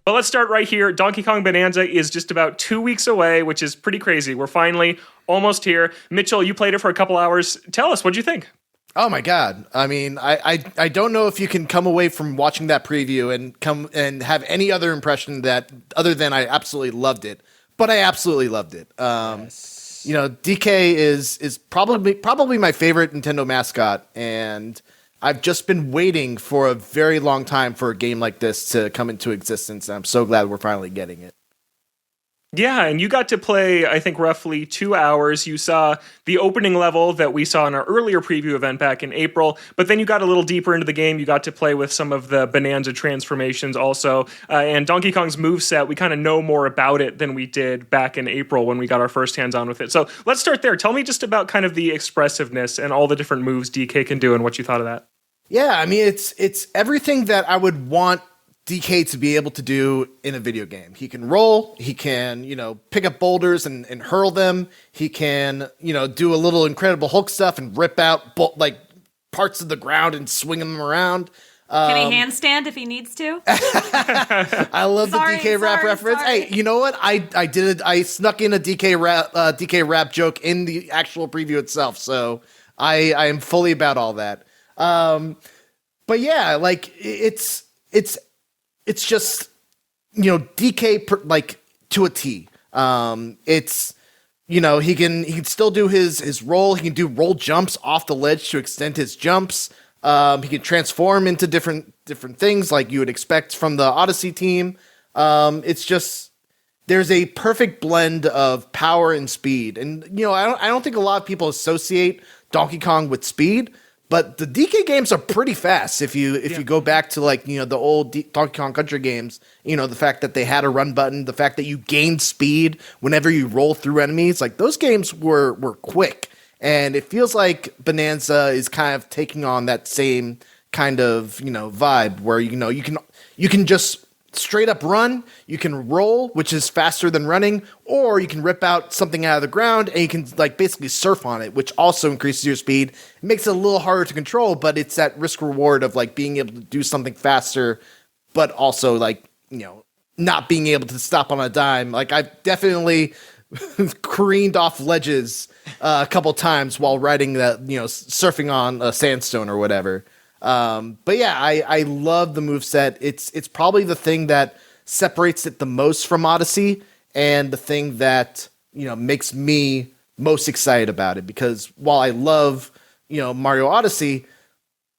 But let's start right here. Donkey Kong Bananza is just about 2 weeks away, which is pretty crazy. We're finally almost here. Mitchell, you played it for a couple hours. Tell us, what'd you think? Oh my God. I mean, I don't know if you can come away from watching that preview and come and have any other impression that other than I absolutely loved it, but I absolutely loved it. Yes. You know, DK is probably my favorite Nintendo mascot, and I've just been waiting for a very long time for a game like this to come into existence, and I'm so glad we're finally getting it. Yeah, and you got to play, I think, roughly 2 hours. You saw the opening level that we saw in our earlier preview event back in April, but then you got a little deeper into the game. You got to play with some of the Bananza transformations also. And Donkey Kong's moveset, we kind of know more about it than we did back in April when we got our first hands-on with it. So let's start there. Tell me just about kind of the expressiveness and all the different moves DK can do and what you thought of that. Yeah, I mean, it's everything that I would want DK to be able to do in a video game. He can roll, he can, pick up boulders and hurl them. He can, do a little Incredible Hulk stuff and rip out parts of the ground and swing them around. Can he handstand if he needs to? I love the DK rap reference. Sorry. Hey, you know what? I snuck in a DK rap joke in the actual preview itself, so I am fully about all that. But yeah, it's just, DK to a T. It's, he can still do his roll. He can do roll jumps off the ledge to extend his jumps. He can transform into different things like you would expect from the Odyssey team. It's just, there's a perfect blend of power and speed. And, I don't think a lot of people associate Donkey Kong with speed, but the DK games are pretty fast. If you go back to the old Donkey Kong Country games, the fact that they had a run button, the fact that you gained speed whenever you roll through enemies, those games were quick. And it feels like Bananza is kind of taking on that same kind of, vibe where, you can just straight up run, you can roll, which is faster than running, or you can rip out something out of the ground and you can basically surf on it, which also increases your speed. It makes it a little harder to control, but it's that risk reward of being able to do something faster, but also not being able to stop on a dime. I've definitely careened off ledges a couple times while riding that, surfing on a sandstone or whatever. But yeah, I love the moveset. It's probably the thing that separates it the most from Odyssey and the thing that, makes me most excited about it, because while I love, Mario Odyssey,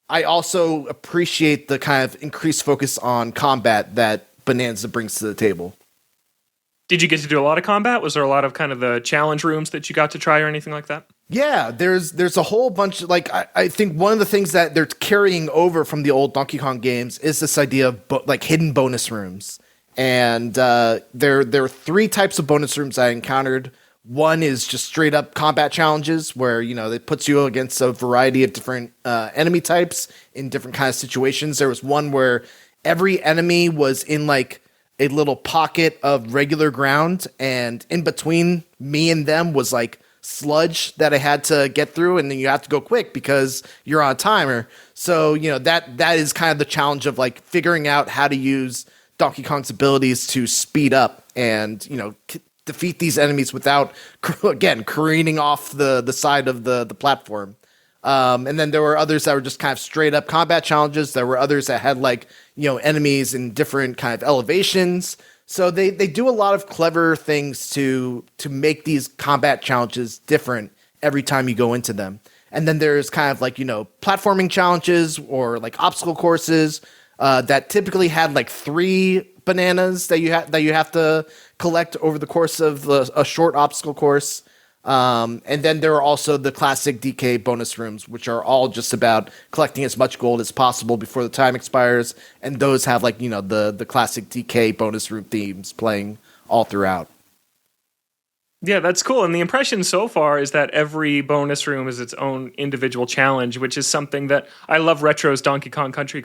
I also appreciate the kind of increased focus on combat that Bananza brings to the table. Did you get to do a lot of combat? Was there a lot of kind of the challenge rooms that you got to try or anything like that? Yeah, there's a whole bunch. I think one of the things that they're carrying over from the old Donkey Kong games is this idea of hidden bonus rooms. And there are three types of bonus rooms I encountered. One is just straight up combat challenges where, it puts you against a variety of different enemy types in different kind of situations. There was one where every enemy was in a little pocket of regular ground, and in between me and them was sludge that I had to get through, and then you have to go quick because you're on a timer. So, that is kind of the challenge of figuring out how to use Donkey Kong's abilities to speed up and, defeat these enemies without, again, careening off the side of the platform. And then there were others that were just kind of straight up combat challenges. There were others that had enemies in different kind of elevations. So they do a lot of clever things to make these combat challenges different every time you go into them. And then there's kind of platforming challenges or obstacle courses that typically had 3 bananas that you have to collect over the course of a short obstacle course. And then there are also the classic DK bonus rooms, which are all just about collecting as much gold as possible before the time expires. And those have the classic DK bonus room themes playing all throughout. Yeah, that's cool. And the impression so far is that every bonus room is its own individual challenge, which is something that I love. Retro's Donkey Kong Country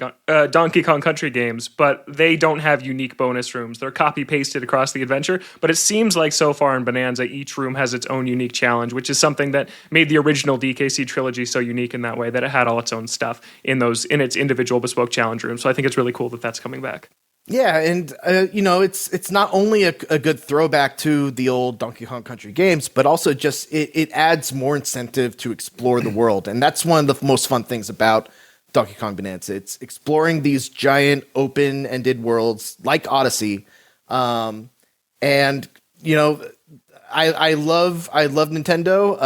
games, but they don't have unique bonus rooms. They're copy pasted across the adventure. But it seems like so far in Bananza, each room has its own unique challenge, which is something that made the original DKC trilogy so unique in that way, that it had all its own stuff in its individual bespoke challenge rooms. So I think it's really cool that that's coming back. Yeah, and it's not only a good throwback to the old Donkey Kong Country games, but also just it adds more incentive to explore the world, and that's one of the most fun things about Donkey Kong Bananza. It's exploring these giant open-ended worlds like Odyssey, and I love Nintendo.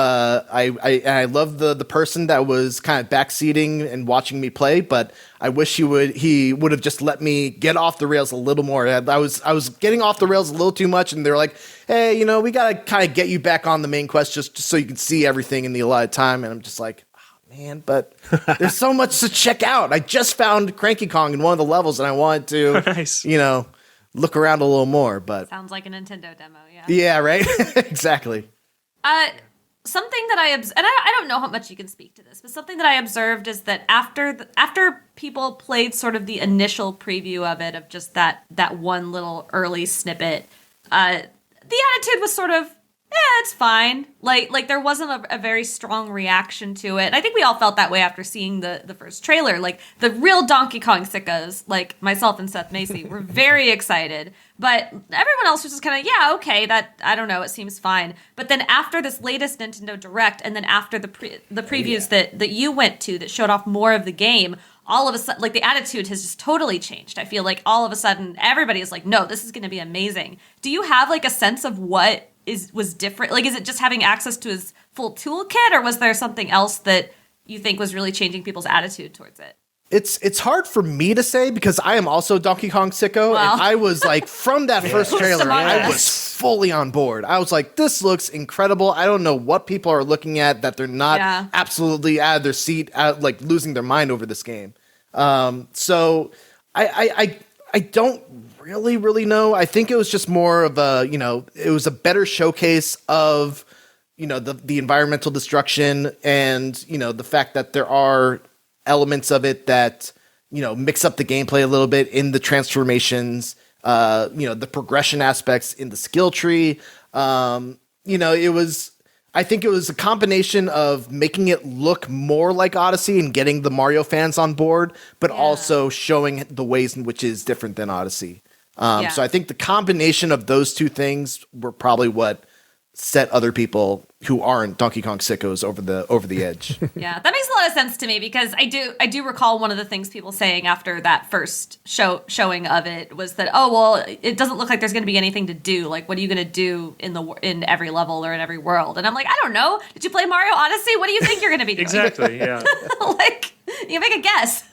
I love the person that was kind of backseating and watching me play, but I wish he would have just let me get off the rails a little more. I was getting off the rails a little too much, and they're like, "Hey, we gotta kind of get you back on the main quest just so you can see everything in the allotted time." And I'm just like, "Oh, man, but there's so much to check out. I just found Cranky Kong in one of the levels, and I wanted to, Nice. look around a little more." But Sounds like a Nintendo demo, yeah. yeah, right, exactly. Something that I don't know how much you can speak to this, but something that I observed is that after people played sort of the initial preview of it, of just that one little early snippet, the attitude was sort of, it's fine. Like there wasn't a very strong reaction to it. And I think we all felt that way after seeing the first trailer. Like the real Donkey Kong sickos, like myself and Seth Macy, were very excited. But everyone else was just kind of, yeah, okay, that, I don't know, it seems fine. But then after this latest Nintendo Direct, and then after the previews that you went to that showed off more of the game, all of a sudden, like, the attitude has just totally changed. I feel like all of a sudden everybody is like, no, this is going to be amazing. Do you have like a sense of what was different? Like, is it just having access to his full toolkit, or was there something else that you think was really changing people's attitude towards it? It's hard for me to say because I am also Donkey Kong sicko, and I was like, from that first trailer, I was fully on board. I was like, this looks incredible. I don't know what people are looking at that they're not absolutely out of their seat, like losing their mind over this game. So I don't really know. I think it was just more of a, it was a better showcase of, the environmental destruction and, the fact that there are elements of it that, mix up the gameplay a little bit in the transformations, the progression aspects in the skill tree. I think it was a combination of making it look more like Odyssey and getting the Mario fans on board, but also showing the ways in which it is different than Odyssey. So I think the combination of those two things were probably what set other people who aren't Donkey Kong sickos over the edge. Yeah, that makes a lot of sense to me because I do recall one of the things people saying after that first showing of it was that, oh, well, it doesn't look like there's going to be anything to do. Like, what are you going to do in every level or in every world? And I'm like, I don't know. Did you play Mario Odyssey? What do you think you're going to be doing? Exactly, yeah. Like, you make a guess.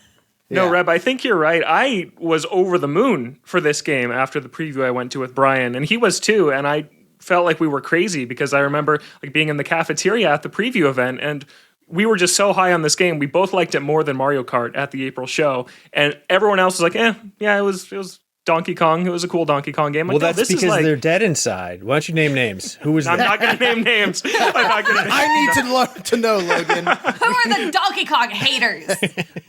No, Yeah. Reb, I think you're right. I was over the moon for this game after the preview I went to with Brian, and he was too, and I felt like we were crazy because I remember like being in the cafeteria at the preview event, and we were just so high on this game. We both liked it more than Mario Kart at the April show, and everyone else was like, it was Donkey Kong. It was a cool Donkey Kong game. Well, like, that's because they're dead inside. Why don't you name names? Who was I'm that? not going to name names. I need to know, Logan. Who are the Donkey Kong haters?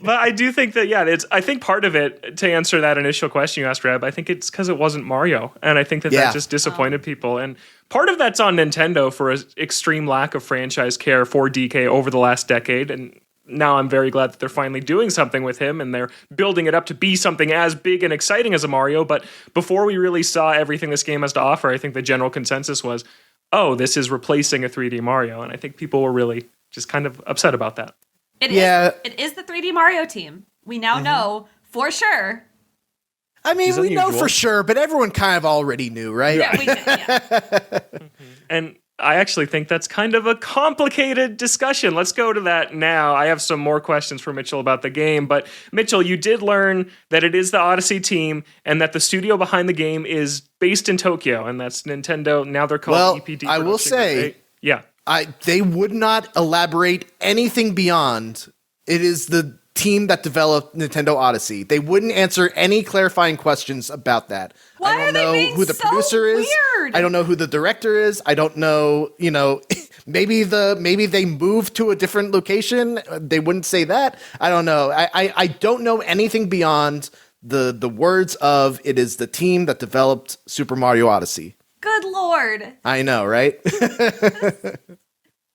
But I do think that, I think part of it, to answer that initial question you asked, Reb, I think it's because it wasn't Mario. And I think that just disappointed people. And part of that's on Nintendo for an extreme lack of franchise care for DK over the last decade. And now I'm very glad that they're finally doing something with him and they're building it up to be something as big and exciting as a Mario. But before we really saw everything this game has to offer, I think the general consensus was, oh, this is replacing a 3D Mario. And I think people were really just kind of upset about that. It is the 3D Mario team. We now know for sure. I mean, we know unusual. for sure, but everyone kind of already knew, right? Yeah, we did, yeah. And I actually think that's kind of a complicated discussion. Let's go to that now. I have some more questions for Mitchell about the game. But Mitchell, you did learn that it is the Odyssey team and that the studio behind the game is based in Tokyo, and that's Nintendo. Now they're called EPD. I will say, right? Yeah. they would not elaborate anything beyond it is the team that developed Nintendo Odyssey. They wouldn't answer any clarifying questions about that. Why I don't are they know being who the so producer is. weird? I don't know who the director is. I don't know, maybe they moved to a different location. They wouldn't say that. I don't know. I don't know anything beyond the words of it is the team that developed Super Mario Odyssey. Good Lord. I know, right?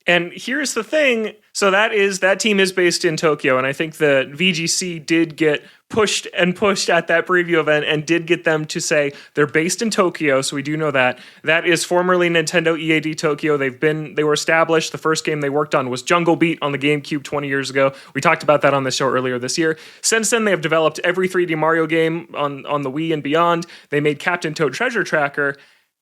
And here's the thing. So that team is based in Tokyo, and I think the VGC did get pushed at that preview event and did get them to say they're based in Tokyo, so we do know that. That is formerly Nintendo EAD Tokyo. They were established. The first game they worked on was Jungle Beat on the GameCube 20 years ago. We talked about that on the show earlier this year. Since then, they have developed every 3D Mario game on the Wii and beyond. They made Captain Toad Treasure Tracker,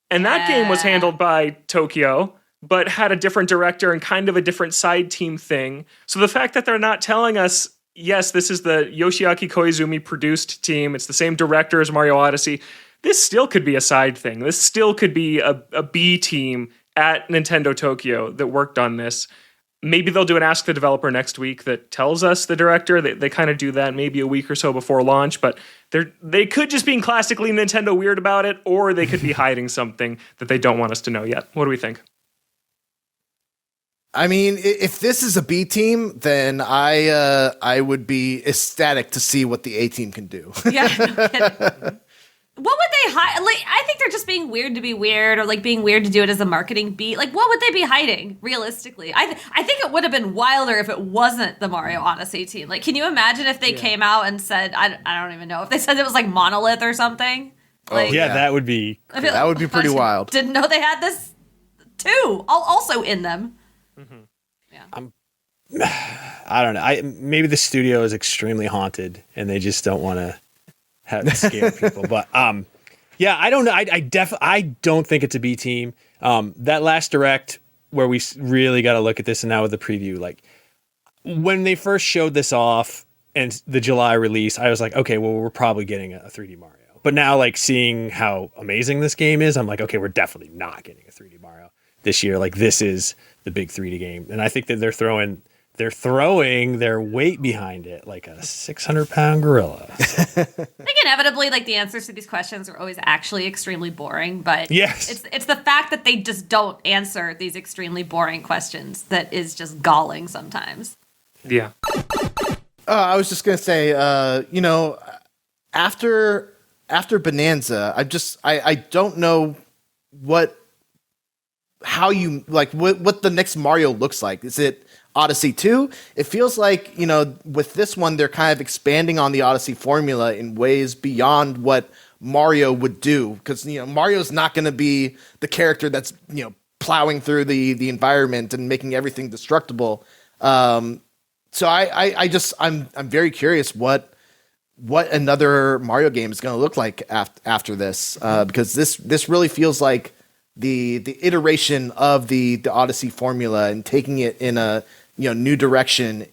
and that game was handled by Tokyo, but had a different director and kind of a different side team thing. So the fact that they're not telling us, yes, this is the Yoshiaki Koizumi produced team, it's the same director as Mario Odyssey, this still could be a side thing. This still could be a B team at Nintendo Tokyo that worked on this. Maybe they'll do an Ask the Developer next week that tells us the director. They kind of do that maybe a week or so before launch, but they could just be classically Nintendo weird about it, or they could be hiding something that they don't want us to know yet. What do we think? I mean, if this is a B team, then I would be ecstatic to see what the A team can do. Yeah, no kidding. What would they hide? Like, I think they're just being weird to be weird, or like being weird to do it as a marketing beat. Like, what would they be hiding realistically? I think it would have been wilder if it wasn't the Mario Odyssey team. Like, can you imagine if they came out and said, I don't even know, if they said it was like Monolith or something? Like, that would be that would be pretty wild. Didn't know they had this too, also in them. Mm-hmm. Yeah, I don't know. Maybe the studio is extremely haunted, and they just don't want to scare people. But yeah, I don't know. I don't think it's a B team. That last direct where we really got to look at this, and now with the preview, like when they first showed this off and the July release, I was like, okay, well, we're probably getting a 3D Mario. But now, like seeing how amazing this game is, I'm like, okay, we're definitely not getting a 3D Mario this year. Like, this is the big 3D game, and I think that they're throwing their weight behind it like a 600-pound gorilla. So. I think inevitably, like, the answers to these questions are always actually extremely boring, but yes, it's the fact that they just don't answer these extremely boring questions that is just galling sometimes. Yeah. I was just gonna say, after Bonanza, I don't know what the next Mario looks like. Is it Odyssey 2? It feels like, with this one, they're kind of expanding on the Odyssey formula in ways beyond what Mario would do. Because, Mario's not going to be the character that's, plowing through the environment and making everything destructible. So I'm very curious what another Mario game is going to look like after this. Because this really feels like the iteration of the Odyssey formula and taking it in a new direction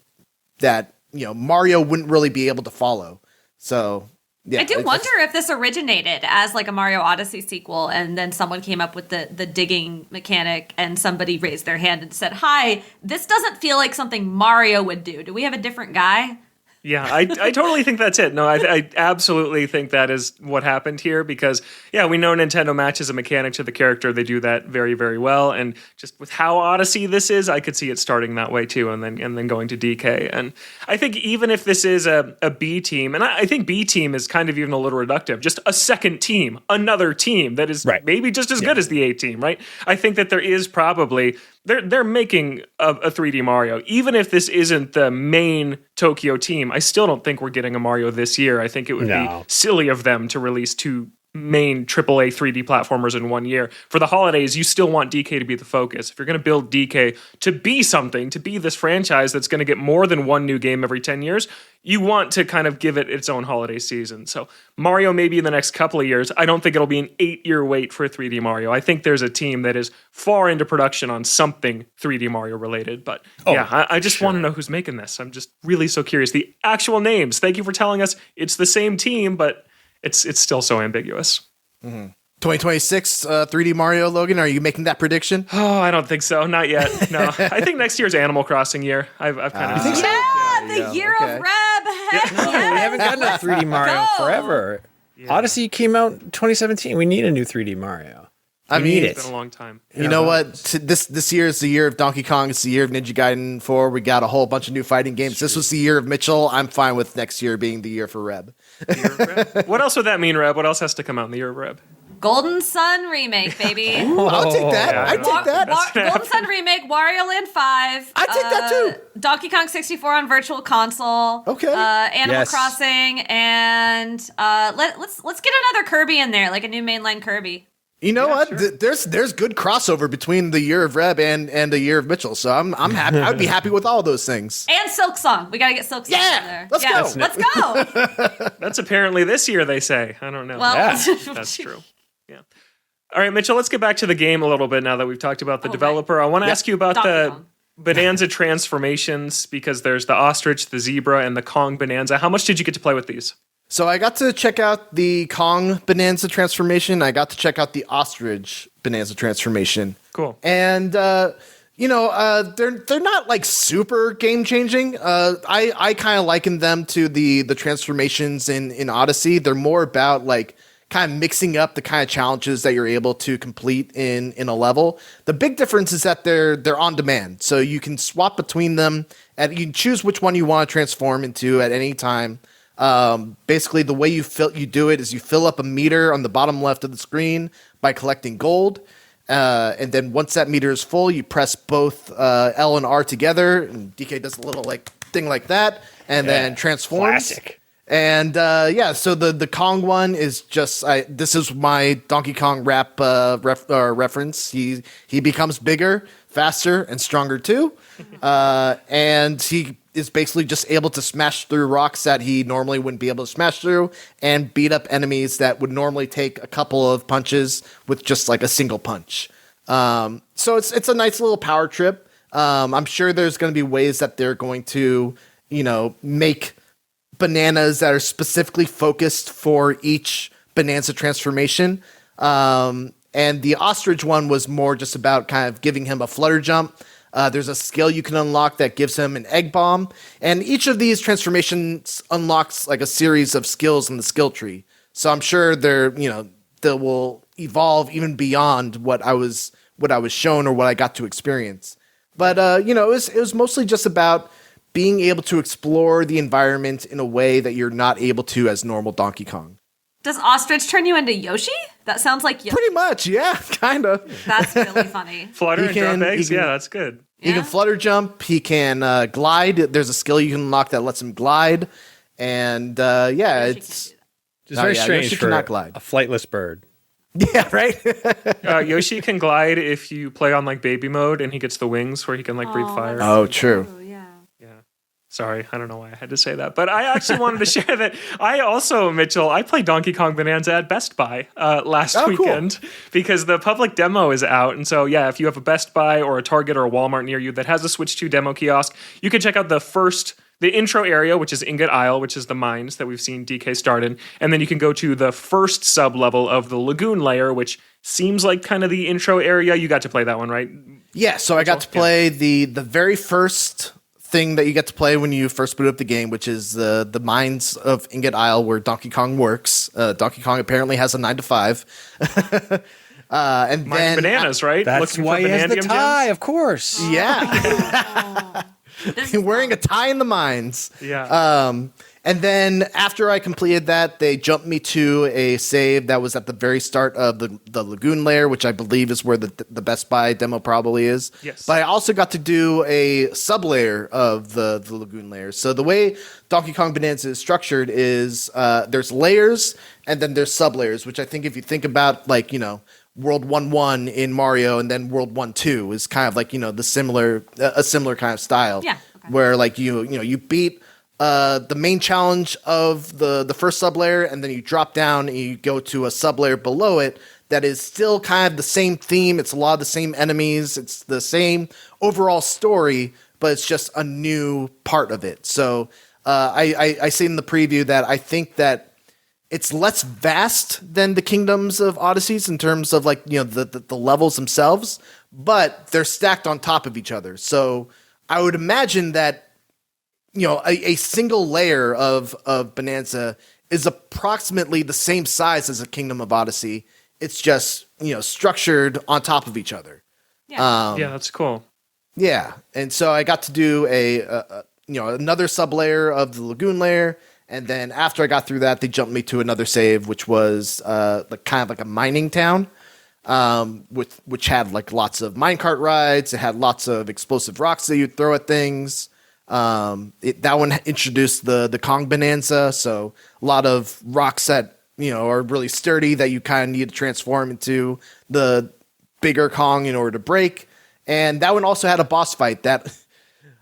that Mario wouldn't really be able to follow. So yeah, I do wonder if this originated as like a Mario Odyssey sequel, and then someone came up with the digging mechanic, and somebody raised their hand and said, "Hi, this doesn't feel like something Mario would do. Do we have a different guy?" Yeah, I totally think that's it. No, I absolutely think that is what happened here because, yeah, we know Nintendo matches a mechanic to the character. They do that very, very well. And just with how Odyssey this is, I could see it starting that way too and then going to DK. And I think even if this is a B team, and I think B team is kind of even a little reductive, just a second team, another team that is maybe just as good as the A team, right? I think that there is probably... They're making a 3D Mario. Even if this isn't the main Tokyo team, I still don't think we're getting a Mario this year. I think it would be silly of them to release two main AAA 3D platformers in 1 year. For the holidays, you still want DK to be the focus. If you're going to build DK to be something, to be this franchise that's going to get more than one new game every 10 years, you want to kind of give it its own holiday season. So Mario maybe in the next couple of years. I don't think it'll be an 8-year wait for a 3D Mario. I think there's a team that is far into production on something 3D Mario related. But I just want to know who's making this. I'm just really so curious. The actual names. Thank you for telling us it's the same team, but it's still so ambiguous. Mm-hmm. 2026 3D Mario, Logan, are you making that prediction? Oh, I don't think so. Not yet. No. I think next year's Animal Crossing year. I've kind of... The year of Reb. Heck no, we haven't gotten a 3D Mario forever. Yeah. Odyssey came out in 2017. We need a new 3D Mario. I mean, it's been a long time. You know what? This year is the year of Donkey Kong. It's the year of Ninja Gaiden 4. We got a whole bunch of new fighting games. This was the year of Mitchell. I'm fine with next year being the year for Reb. What else would that mean, Reb? What else has to come out in the year of Reb? Golden Sun remake, baby. Ooh, I'll take that. Yeah, I take that. Golden Sun remake, Wario Land 5. I take that too. Donkey Kong 64 on Virtual Console. Okay. Animal Yes. Crossing, and let's get another Kirby in there, like a new mainline Kirby. You know what? sure. There's good crossover between the year of Reb and the year of Mitchell, so I'm happy. I'd be happy with all of those things. And Silk Song. We gotta get Silk Song Yeah, in there. let's go. Let's go. That's apparently this year, they say. I don't know. Well, That's true. Yeah. All right, Mitchell, let's get back to the game a little bit now that we've talked about the Oh, developer. I want to ask you about Donkey the Kong. Bonanza transformations, because there's the ostrich, the zebra, and the Kong Bonanza. How much did you get to play with these? So I got to check out the Kong Bonanza transformation. I got to check out the ostrich Bonanza transformation. Cool. And they're not like super game changing. I kind of liken them to the transformations in Odyssey. They're more about like kind of mixing up the kind of challenges that you're able to complete in a level. The big difference is that they're on demand, so you can swap between them, and you can choose which one you want to transform into at any time. Basically, the way you do it is you fill up a meter on the bottom left of the screen by collecting gold. And then once that meter is full, you press both L and R together, and DK does a little like thing like that, and then transforms. Classic. And so the Kong one is just this is my Donkey Kong reference. He becomes bigger, faster, and stronger too, and he is basically just able to smash through rocks that he normally wouldn't be able to smash through, and beat up enemies that would normally take a couple of punches with just like a single punch. So it's a nice little power trip. I'm sure there's going to be ways that they're going to, make bananas that are specifically focused for each Bonanza transformation. And the ostrich one was more just about kind of giving him a flutter jump. There's a skill you can unlock that gives him an egg bomb. And each of these transformations unlocks like a series of skills in the skill tree. So I'm sure they will evolve even beyond what I was shown or what I got to experience. But it was mostly just about being able to explore the environment in a way that you're not able to as normal Donkey Kong. Does Ostrich turn you into Yoshi? That sounds like Yoshi. Pretty much, yeah, kind of. That's really funny. Flutter He and drop can- eggs? he can- Yeah, that's good. He can flutter jump. He can glide. There's a skill you can unlock that lets him glide. And Yoshi it's can't do that. It's very yeah, strange Yoshi for cannot glide. a flightless bird. yeah, right. Yoshi can glide if you play on like baby mode, and he gets the wings where he can like breathe fire. Oh, true. Oh, yeah. Sorry, I don't know why I had to say that, but I actually wanted to share that I also, Mitchell, I played Donkey Kong Bonanza at Best Buy last cool. weekend because the public demo is out. And so, yeah, if you have a Best Buy or a Target or a Walmart near you that has a Switch 2 demo kiosk, you can check out the intro area, which is Ingot Isle, which is the mines that we've seen DK start in. And then you can go to the first sub-level of the Lagoon Layer, which seems like kind of the intro area. You got to play that one, right? Yeah, so I got to play the very first thing that you get to play when you first boot up the game, which is the mines of Ingot Isle where Donkey Kong works. Donkey Kong apparently has a 9 to 5. And Mining then bananas, right? That's Looking why for he has the vanadium tie, gems? of course. yeah, This is wearing a tie in the mines. Yeah. And then after I completed that, they jumped me to a save that was at the very start of the Lagoon Layer, which I believe is where the Best Buy demo probably is. Yes. But I also got to do a sub-layer of the Lagoon Layer. So the way Donkey Kong Bonanza is structured is there's layers and then there's sub-layers, which I think if you think about like, World 1-1 in Mario and then World 1-2 is kind of like, a similar kind of style. Yeah, okay. Where like you beat the main challenge of the first sublayer, and then you drop down and you go to a sublayer below it that is still kind of the same theme. It's a lot of the same enemies. It's the same overall story, but it's just a new part of it. So I say in the preview that I think that it's less vast than the Kingdoms of Odysseys in terms of like, the levels themselves, but they're stacked on top of each other. So I would imagine that a single layer of Bonanza is approximately the same size as a Kingdom of Odyssey. It's just, structured on top of each other. Yeah. Yeah, that's cool. Yeah. And so I got to do another sub layer of the Lagoon Layer. And then after I got through that, they jumped me to another save, which was kind of like a mining town, which had like lots of minecart rides. It had lots of explosive rocks that you'd throw at things. That one introduced the Kong Bananza, so a lot of rocks that are really sturdy that you kind of need to transform into the bigger Kong in order to break. And that one also had a boss fight that,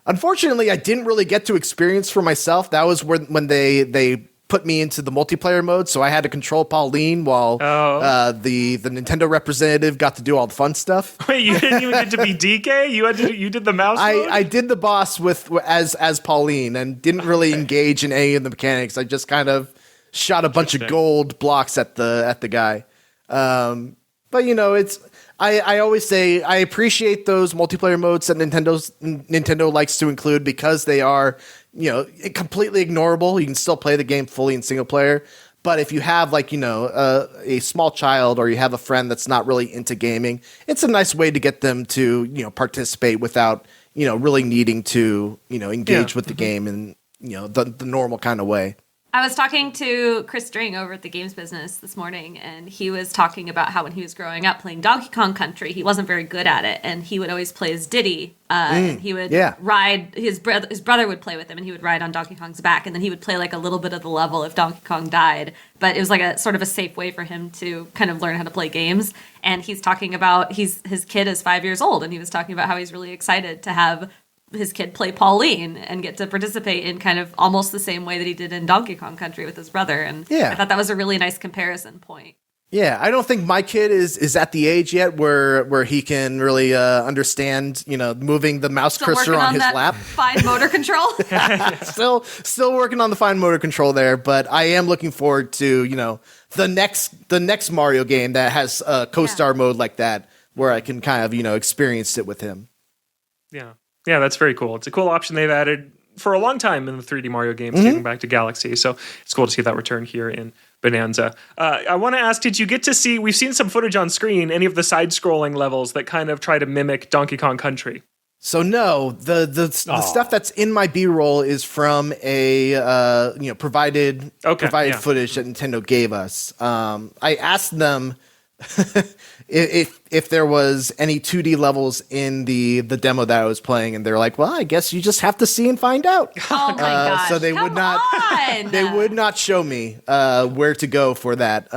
unfortunately, I didn't really get to experience for myself. That was when they put me into the multiplayer mode, so I had to control Pauline while the Nintendo representative got to do all the fun stuff. Wait, you didn't even get to be DK? You did the mouse mode? I did the boss as Pauline and didn't really engage in any of the mechanics. I just kind of shot a bunch of gold blocks at the guy. But it's. I always say I appreciate those multiplayer modes that Nintendo likes to include because they are, completely ignorable. You can still play the game fully in single player. But if you have a small child or you have a friend that's not really into gaming, it's a nice way to get them to, participate without, really needing to, engage with the game in, the normal kind of way. I was talking to Chris String over at the Games Business this morning, and he was talking about how when he was growing up playing Donkey Kong Country, he wasn't very good at it, and he would always play as Diddy, and he would ride, his brother would play with him, and he would ride on Donkey Kong's back, and then he would play like a little bit of the level if Donkey Kong died, but it was like a sort of a safe way for him to kind of learn how to play games. And he's talking about, his kid is 5 years old, and he was talking about how he's really excited to have his kid play Pauline and get to participate in kind of almost the same way that he did in Donkey Kong Country with his brother. And I thought that was a really nice comparison point. Yeah, I don't think my kid is at the age yet where he can really understand, moving the mouse cursor on his lap. Fine motor control. Still working on the fine motor control there, but I am looking forward to, the next Mario game that has a co-star mode like that, where I can kind of, experience it with him. Yeah. Yeah, that's very cool. It's a cool option they've added for a long time in the 3D Mario games, dating back to Galaxy. So it's cool to see that return here in Bananza. I want to ask, did you get to see, we've seen some footage on screen, any of the side-scrolling levels that kind of try to mimic Donkey Kong Country? So no, the stuff that's in my B-roll is from a provided footage that Nintendo gave us. I asked them if there was any 2D levels in the demo that I was playing, and they're like, well, I guess you just have to see and find out. Oh my gosh. So they would not show me where to go for that.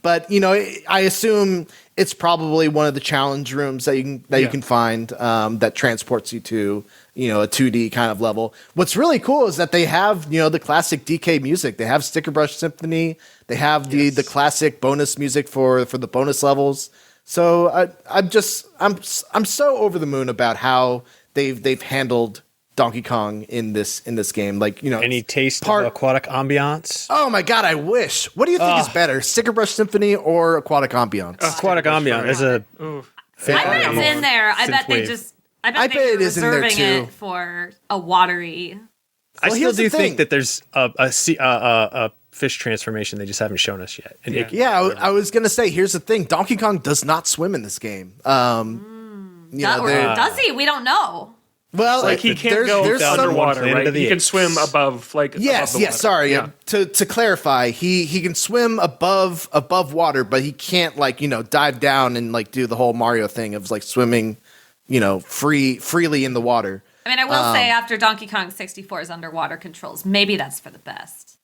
But I assume it's probably one of the challenge rooms that you can find that transports you to a 2D kind of level. What's really cool is that they have the classic DK music. They have Sticker Brush Symphony. They have the classic bonus music for the bonus levels. So I'm so over the moon about how they've handled Donkey Kong in this game. Any taste of aquatic ambiance? Oh my god, I wish. What do you think is better, Sticker Brush Symphony or aquatic ambiance? Aquatic ambiance is a. I bet it's in there. I bet they just. I bet it is in there too. It for a watery. I still do think that there's a fish transformation they just haven't shown us yet. I was gonna say, here's the thing: Donkey Kong does not swim in this game. Does he? We don't know. Well, he can't go underwater, right? He can swim above, yes. Sorry. Yeah. To clarify, he can swim above water, but he can't dive down and do the whole Mario thing of swimming, freely in the water. I mean, I will say after Donkey Kong 64's underwater controls, maybe that's for the best.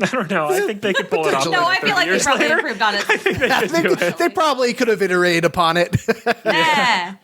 I don't know. I think they could pull it off. No, I feel like they probably improved on it. They probably could have iterated upon it. Yeah.